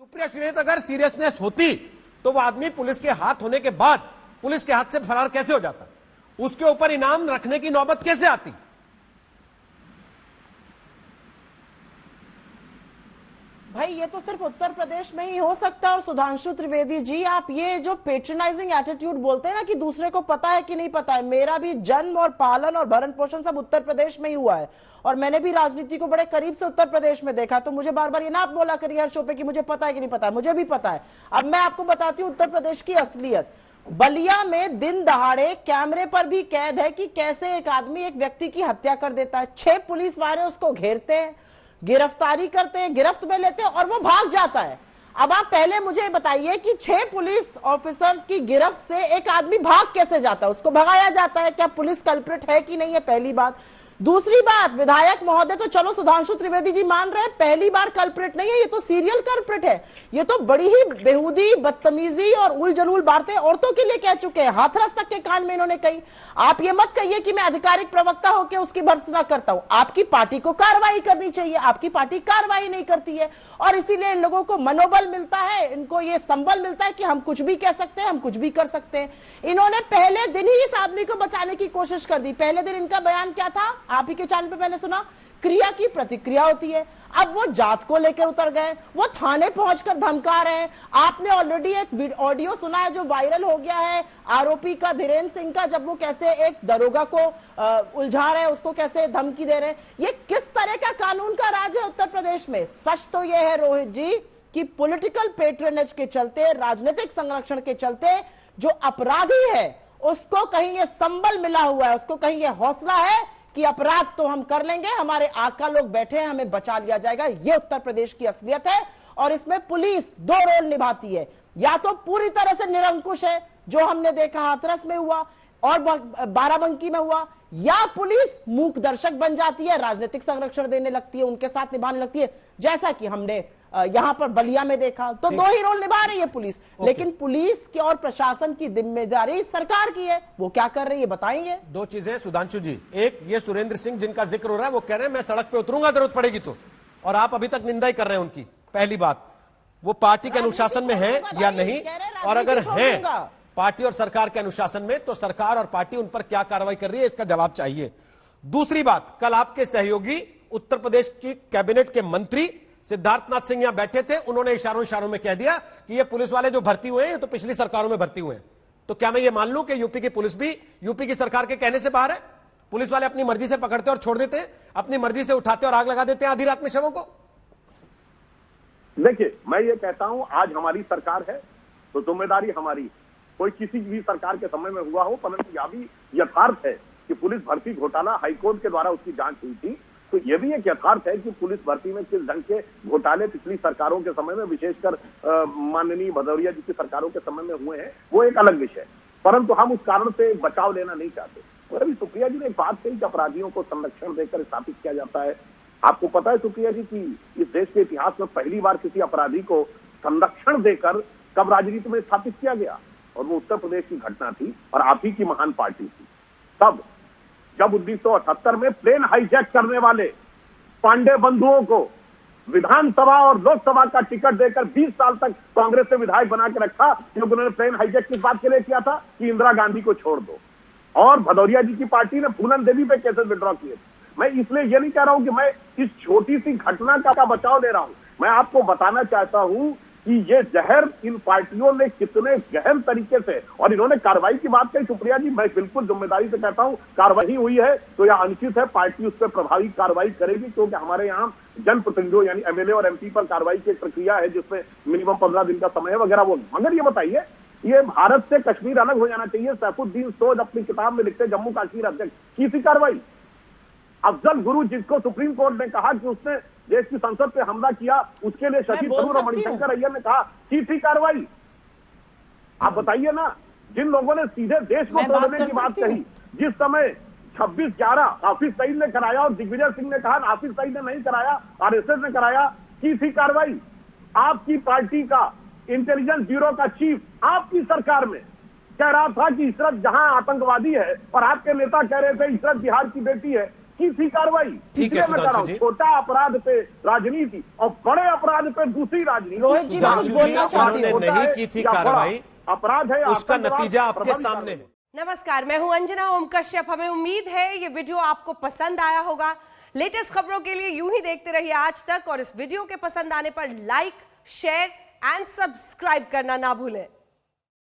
सुप्रिया श्रीनेत अगर सीरियसनेस होती तो वो आदमी पुलिस के हाथ होने के बाद पुलिस के हाथ से फरार कैसे हो जाता, उसके ऊपर इनाम रखने की नौबत कैसे आती? भाई ये तो सिर्फ उत्तर प्रदेश में ही हो सकता है। और सुधांशु त्रिवेदी जी, आप ये जो पेट्रनाइजिंग एटीट्यूड बोलते हैं ना कि दूसरे को पता है कि नहीं पता है, मेरा भी जन्म और पालन और भरण पोषण सब उत्तर प्रदेश में ही हुआ है और मैंने भी राजनीति को बड़े करीब से उत्तर प्रदेश में देखा। तो मुझे बार बार ये ना आप बोला करिए हर शो पे कि मुझे पता है कि नहीं पता है, मुझे भी पता है। अब मैं आपको बताती हूँ उत्तर प्रदेश की असलियत। बलिया में दिन दहाड़े कैमरे पर भी कैद है कि कैसे एक आदमी एक व्यक्ति की हत्या कर देता है। 6 पुलिस वाले उसको घेरते हैं, गिरफ्तारी करते हैं, गिरफ्त में लेते हैं और वो भाग जाता है। अब आप पहले मुझे बताइए कि 6 पुलिस ऑफिसर्स की गिरफ्त से एक आदमी भाग कैसे जाता है, उसको भगाया जाता है, क्या पुलिस कल्प्रिट है कि नहीं है, पहली बात। दूसरी बात, विधायक महोदय तो चलो सुधांशु त्रिवेदी जी मान रहे हैं पहली बार कल्प्रिट नहीं है, ये तो सीरियल कल्प्रिट है। ये तो बड़ी ही बेहूदी, बदतमीजी और उल जलूल बातें औरतों के लिए कह चुके हैं, हाथरस तक के कान में इन्होंने कही। आप ये मत कहिए कि मैं आधिकारिक प्रवक्ता होकर उसकी भर्त्सना करता हूं। आपकी पार्टी को कार्रवाई करनी चाहिए, आपकी पार्टी कार्रवाई नहीं करती है और इसीलिए इन लोगों को मनोबल मिलता है, इनको ये संबल मिलता है कि हम कुछ भी कह सकते हैं, हम कुछ भी कर सकते हैं। इन्होंने पहले दिन ही इस आदमी को बचाने की कोशिश कर दी। पहले दिन इनका बयान क्या था, आप ही के चैनल पे मैंने सुना, क्रिया की प्रतिक्रिया होती है। अब वो जात को लेकर उतर गए, वो थाने पहुंचकर धमका रहे हैं। आपने ऑलरेडी एक ऑडियो सुना है जो वायरल हो गया है आरोपी का, धीरेन्द्र सिंह का, जब वो कैसे एक दरोगा को उलझा रहे हैं, उसको कैसे धमकी दे रहे हैं। ये किस तरह का कानून का राज है उत्तर प्रदेश में? सच तो ये है रोहित जी कि पॉलिटिकल पेट्रोनेज के चलते, राजनीतिक संरक्षण के चलते जो अपराधी है उसको कहीं ये संबल मिला हुआ है, उसको कहीं ये हौसला है कि अपराध तो हम कर लेंगे, हमारे आका लोग बैठे हैं, हमें बचा लिया जाएगा। ये उत्तर प्रदेश की असलियत है और इसमें पुलिस 2 रोल निभाती है। या तो पूरी तरह से निरंकुश है जो हमने देखा हाथरस में हुआ और बाराबंकी में हुआ, या पुलिस मूक दर्शक बन जाती है, राजनीतिक संरक्षण देने लगती है, उनके साथ निभाने लगती है, जैसा कि हमने यहां पर बलिया में देखा। तो 2 ही रोल निभा रही है पुलिस। लेकिन पुलिस की और प्रशासन की जिम्मेदारी सरकार की है, वो क्या कर रही है बताएंगे। 2 चीजें सुधांशु जी, एक ये सुरेंद्र सिंह जिनका जिक्र हो रहा है, वो कह रहे हैं मैं सड़क पे उतरूंगा जरूरत पड़ेगी तो, और आप अभी तक निंदा ही कर रहे हैं उनकी। पहली बात, वो पार्टी के अनुशासन में है या नहीं, और अगर है पार्टी और सरकार के अनुशासन में तो सरकार और पार्टी उन पर क्या कार्रवाई कर रही है, इसका जवाब चाहिए। दूसरी बात, कल आपके सहयोगी उत्तर प्रदेश की कैबिनेट के मंत्री सिद्धार्थनाथ सिंह यहां बैठे थे, उन्होंने इशारों में कह दिया कि ये पुलिस वाले जो भर्ती हुए हैं तो पिछली सरकारों में भर्ती हुए हैं। तो क्या मैं ये मान लूं कि यूपी की पुलिस भी यूपी की सरकार के कहने से बाहर है? पुलिस वाले अपनी मर्जी से पकड़ते और छोड़ देते हैं, अपनी मर्जी से उठाते और आग लगा देते हैं आधी रात में शवों को। देखिए, मैं ये कहता हूं आज हमारी सरकार है तो जिम्मेदारी हमारी, कोई किसी भी सरकार के समय में हुआ हो, परंतु यह भी यथार्थ है कि पुलिस भर्ती घोटाला हाईकोर्ट के द्वारा उसकी जांच हुई थी। तो यह भी एक यथार्थ है कि पुलिस भर्ती में किस ढंग के घोटाले पिछली सरकारों के समय में, विशेषकर माननीय भदौरिया जी की सरकारों के समय में हुए हैं, वो एक अलग विषय। परंतु हम उस कारण से बचाव लेना नहीं चाहते। और अभी सुप्रिया जी ने एक बात कही कि अपराधियों को संरक्षण देकर स्थापित किया जाता है। आपको पता है सुप्रिया जी की इस देश के इतिहास में पहली बार किसी अपराधी को संरक्षण देकर कब राजनीति में स्थापित किया गया? और वो उत्तर प्रदेश की घटना थी और आप ही की महान पार्टी थी। तब जब 1978 में प्लेन हाईजैक करने वाले पांडे बंधुओं को विधानसभा और लोकसभा का टिकट देकर 20 साल तक कांग्रेस ने विधायक बना के रखा, क्योंकि उन्होंने प्लेन हाईजैक किस बात के लिए किया था कि इंदिरा गांधी को छोड़ दो। और भदौरिया जी की पार्टी ने पूनम देवी पे केसेस विड्रॉ किए। मैं इसलिए ये नहीं कह रहा हूं कि मैं इस छोटी सी घटना का बचाव ले रहा हूं, मैं आपको बताना चाहता हूं कि ये जहर इन पार्टियों ने कितने गहन तरीके से, और इन्होंने कार्रवाई की बात कही सुप्रिया जी, मैं बिल्कुल जिम्मेदारी से कहता हूं कार्रवाई हुई है तो यह अनुचित है, पार्टी उस पर प्रभावी कार्रवाई करेगी, क्योंकि हमारे यहाँ जनप्रतिनिधियों यानी एमएलए और एमपी पर कार्रवाई की प्रक्रिया है जिसमें मिनिमम 15 दिन का समय है वगैरह। वो मगर ये बताइए, ये भारत से कश्मीर अलग हो जाना चाहिए, सैफुद्दीन सोज अपनी किताब में लिखते जम्मू कश्मीर अध्यक्ष की थी कार्रवाई। अफजल गुरु जिसको सुप्रीम कोर्ट ने कहा कि उसने देश की संसद पे हमला किया, उसके लिए शशि थरूर और मणिशंकर अय्यर ने कहा की थी कार्रवाई। आप बताइए ना, जिन लोगों ने सीधे देश को तोड़ने की बात कही, जिस समय 26/11 हाफिज सईद ने कराया और दिग्विजय सिंह ने कहा हाफिज सईद ने नहीं कराया, आरएसएस ने कराया, की थी कार्रवाई। आपकी पार्टी का इंटेलिजेंस ब्यूरो का चीफ आपकी सरकार में कह रहा था कि इशरत जहां आतंकवादी है और आपके नेता कह रहे थे इशरत बिहार की बेटी है, की थी कार्रवाई। ठीक है, इसलिए मैं कह रहा हूं, सुधांशु जी। छोटा अपराध पे राजनीति और बड़े अपराध पे दूसरी राजनीति। रोहित जी, मैं कुछ सुधांशु बोलना जी, चाहती उन्होंने हूँ। नहीं की थी कार्रवाई, अपराध है, उसका आतंकवाद, नतीजा आपके प्रबंध सामने कार्रवाई। है। नमस्कार, मैं हूं अंजना ओम कश्यप। हमें उम्मीद है ये वीडियो आपको पसंद आया होगा। लेटेस्ट खबरों के लिए यूं ही देखते रहिए आज तक, और इस वीडियो के पसंद आने पर लाइक, शेयर एंड सब्सक्राइब करना ना भूलें।